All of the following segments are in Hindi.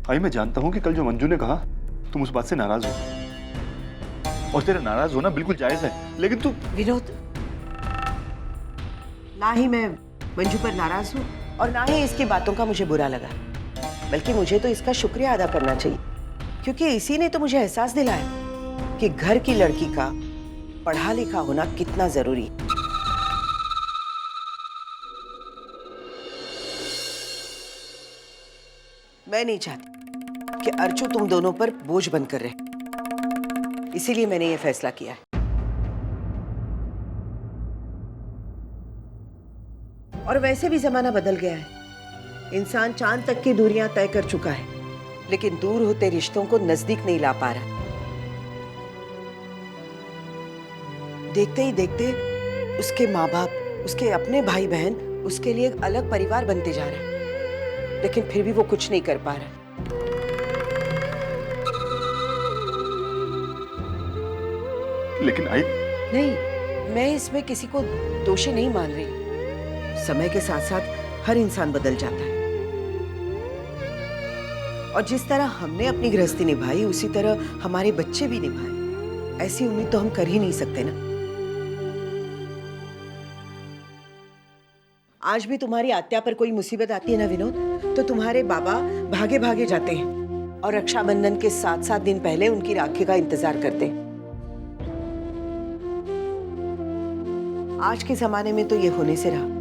आई मैं जानता हूँ कि कल जो मंजू ने कहा तुम उस बात से नाराज हो, और तेरा नाराज होना बिल्कुल जायज है, लेकिन तू विनोद, ना ही मैं मंजू पर नाराज हूँ और ना ही इसकी बातों का मुझे बुरा लगा, बल्कि मुझे तो इसका शुक्रिया अदा करना चाहिए, क्योंकि इसी ने तो मुझे एहसास दिलाया कि घर की लड़की का पढ़ा लिखा होना कितना जरूरी है। मैं नहीं चाहती कि अर्चू तुम दोनों पर बोझ बनकर रहे, इसीलिए मैंने ये फैसला किया है। और वैसे भी जमाना बदल गया है, इंसान चांद तक की दूरियां तय कर चुका है, लेकिन दूर होते रिश्तों को नजदीक नहीं ला पा रहा। देखते ही देखते उसके माँ बाप, उसके अपने भाई बहन उसके लिए एक अलग परिवार बनते जा रहा है, लेकिन फिर भी वो कुछ नहीं कर पा रहा। लेकिन आई नहीं, मैं इसमें किसी को दोषी नहीं मान रही। समय के साथ साथ हर इंसान बदल जाता है, और जिस तरह हमने अपनी गृहस्थी निभाई उसी तरह हमारे बच्चे भी निभाए, ऐसी उम्मीद तो हम कर ही नहीं सकते ना। आज भी तुम्हारी आत्या पर कोई मुसीबत आती है ना विनोद, तो तुम्हारे बाबा भागे भागे जाते हैं और रक्षाबंधन के 7-7 दिन पहले उनकी राखी का इंतजार करते हैं। आज के जमाने में तो ये होने से रहा।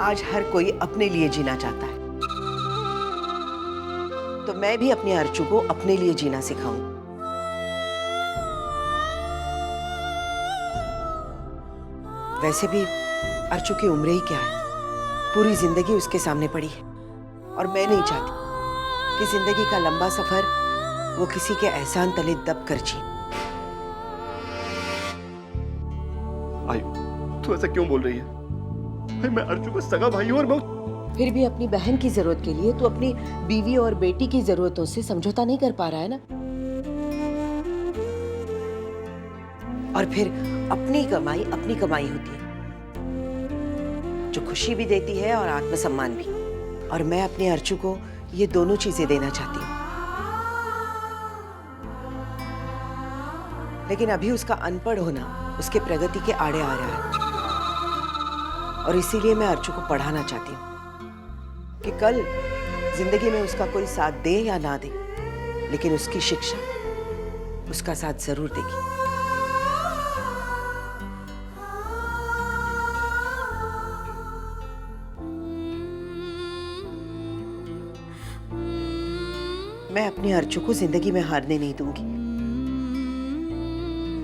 आज हर कोई अपने लिए जीना चाहता है, तो मैं भी अपने अर्चू को अपने लिए जीना सिखाऊं। वैसे भी अर्चू की उम्र ही क्या है, पूरी जिंदगी उसके सामने पड़ी है, और मैं नहीं चाहती कि जिंदगी का लंबा सफर वो किसी के एहसान तले दब कर जी। आई तू ऐसा क्यों बोल रही है? भाई मैं अर्चू का सगा भाई हूं, और मैं फिर भी अपनी बहन की जरूरत के लिए तो अपनी बीवी और बेटी की जरूरतों से समझौता नहीं कर पा रहा है ना। और फिर अपनी कमाई होती है, जो खुशी भी देती है और आत्मसम्मान भी, और मैं अपने अर्चू को ये दोनों चीजें देना चाहती हूँ। लेकिन अभी उसका अनपढ़ होना उसके प्रगति के आड़े आ रहा है, और इसीलिए मैं अर्चू को पढ़ाना चाहती हूँ कि कल जिंदगी में उसका कोई साथ दे या ना दे, लेकिन उसकी शिक्षा उसका साथ जरूर देगी। मैं अपने अर्चू को जिंदगी में हारने नहीं दूंगी,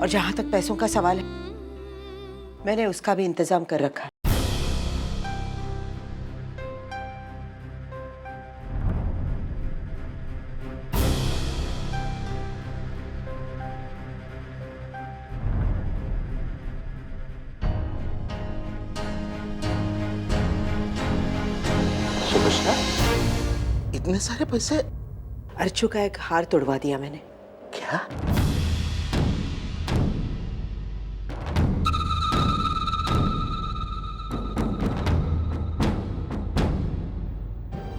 और जहां तक पैसों का सवाल है, मैंने उसका भी इंतजाम कर रखा है। सुमिश्रा, इतने सारे पैसे? अर्चू का एक हार तोड़वा दिया मैंने। क्या?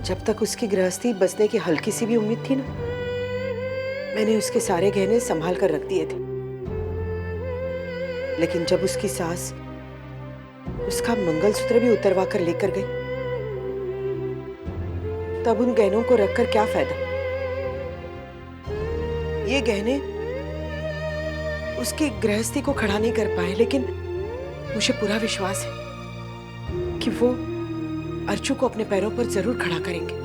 जब तक उसकी गृहस्थी बचने की हल्की सी भी उम्मीद थी ना, मैंने उसके सारे गहने संभाल कर रख दिए थे। लेकिन जब उसकी सास उसका मंगलसूत्र भी उतरवा कर लेकर गई, तब उन गहनों को रखकर क्या फायदा? ये गहने उसकी गृहस्थी को खड़ा नहीं कर पाए, लेकिन मुझे पूरा विश्वास है कि वो अर्चू को अपने पैरों पर जरूर खड़ा करेंगे।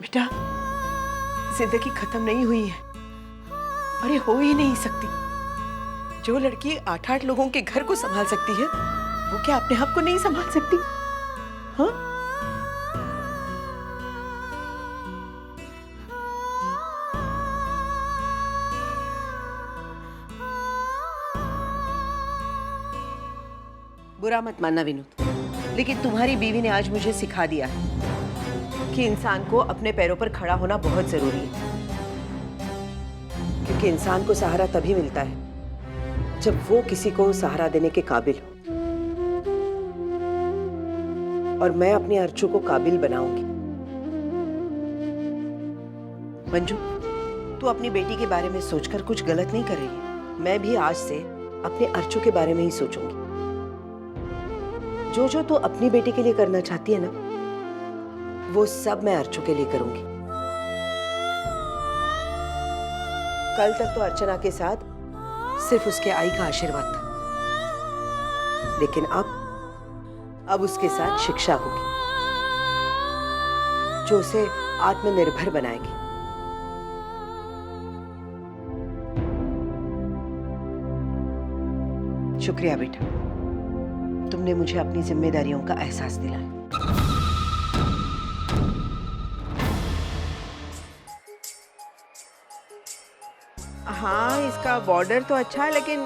बेटा, जिंदगी खत्म नहीं हुई है, और ये हो ही नहीं सकती। जो लड़की 8-8 लोगों के घर को संभाल सकती है, वो क्या अपने आप को नहीं संभाल सकती? हाँ? बुरा मत मानना विनोद, लेकिन तुम्हारी बीवी ने आज मुझे सिखा दिया है कि इंसान को अपने पैरों पर खड़ा होना बहुत जरूरी है, क्योंकि इंसान को सहारा तभी मिलता है जब वो किसी को सहारा देने के काबिल हो। और मैं अपने अर्चू को काबिल बनाऊंगी। मंजू, तू अपनी बेटी के बारे में सोचकर कुछ गलत नहीं करेगी। मैं भी आज से अपने अर्चू के बारे में ही सोचूंगी। जो जो तू अपनी बेटी के लिए करना चाहती है ना, वो सब मैं अर्चू के लिए करूंगी। कल तक तो अर्चना के साथ सिर्फ उसके आई का आशीर्वाद था, लेकिन अब उसके साथ शिक्षा होगी जो उसे आत्मनिर्भर बनाएगी। शुक्रिया बेटा, तुमने मुझे अपनी जिम्मेदारियों का एहसास दिलाया। हाँ, इसका बॉर्डर तो अच्छा है, लेकिन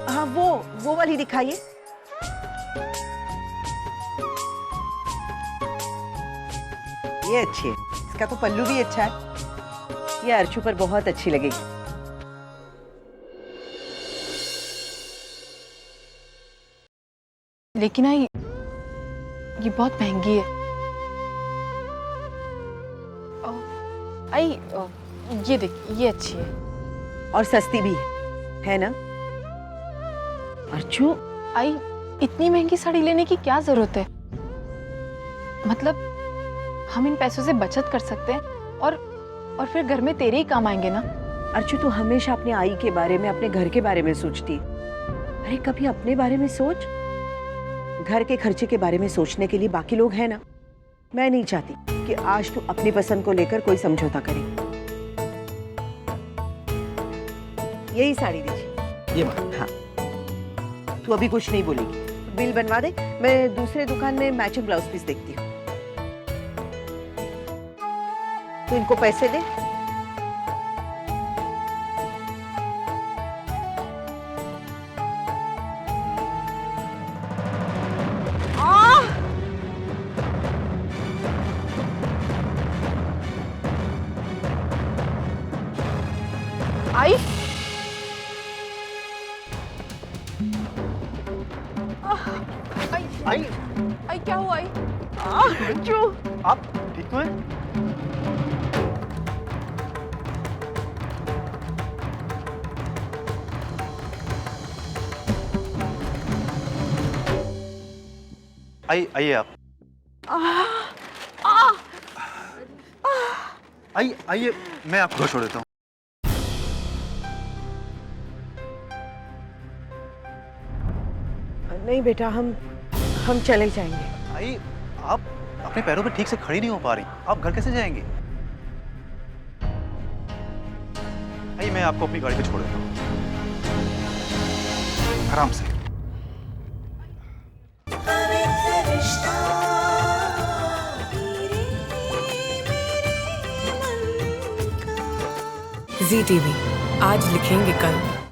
हाँ वो वाली दिखाइए। ये अच्छी है, इसका तो पल्लू भी अच्छा है। ये अर्चू पर बहुत अच्छी लगेगी। लेकिन आई, ये बहुत महंगी है। आई, ये देख, ये अच्छी है और सस्ती भी है ना अर्चू? आई, इतनी महंगी साड़ी लेने की क्या जरूरत है? मतलब हम इन पैसों से बचत कर सकते हैं और फिर घर में तेरे ही काम आएंगे ना। अर्चू, तू हमेशा अपने आई के बारे में, अपने घर के बारे में सोचती है। अरे कभी अपने बारे में सोच। घर के खर्चे के बारे में सोचने के लिए बाकी लोग हैं ना। मैं नहीं चाहती कि आज तू अपनी पसंद को लेकर कोई समझौता करे। यही साड़ी दीजिए। ये बात। हाँ, तू अभी कुछ नहीं बोलेगी। बिल बनवा दे, मैं दूसरे दुकान में मैचिंग ब्लाउज पीस देखती हूँ। तू इनको पैसे दे। आई, आई, आई क्या हुआ? आई, आप ठीक तो हैं? आइए आप। आइए, मैं आपको छोड़ देता हूँ। नहीं बेटा, हम चले जाएंगे। आई, आप अपने पैरों पे ठीक से खड़ी नहीं हो पा रही, आप घर कैसे जाएंगे? आई, मैं आपको अपनी गाड़ी पे छोड़ देता हूँ, आराम से। ZTV, आज लिखेंगे कल।